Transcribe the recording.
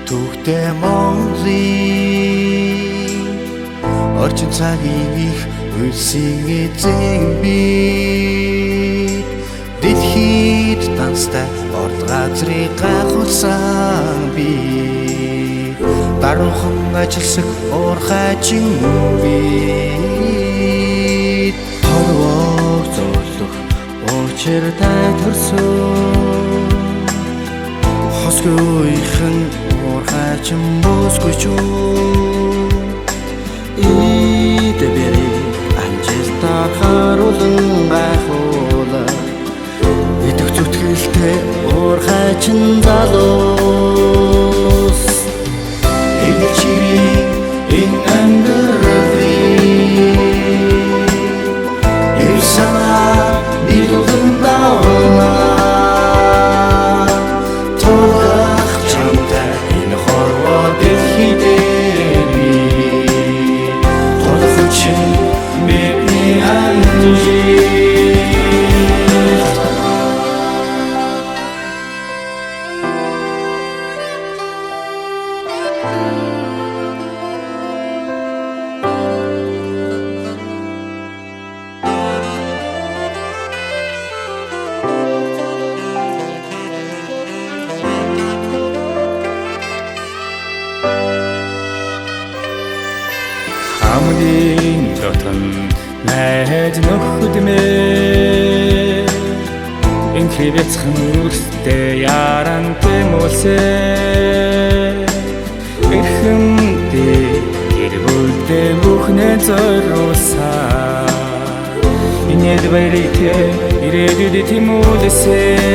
Түүхтэй Монголын орчин цагийн их үлсийн эзэн би дэлхийд данстай орд газрыг гайхуулсан би даруухан ажилсаг уурхайчин би хорвоо зөөлөх учиртай төрсөн хосгүйхэн уурхайчин босгүйч идебэрийг анжилтаар харуулан гайхуулах идэх зүтгэлтэй уурхайчин залуус энэ чирийн энэ амьдралын ирсанаа нийлүүлэн даална Хамгийн дотн найз нөхөдмээ инхивэцхэн үлстэй ярантай мөлсэй эрхэндээ гэр бүлдээ бүхнээ зориулсан инээд баярыг ирээдүйд тэмүүлсэй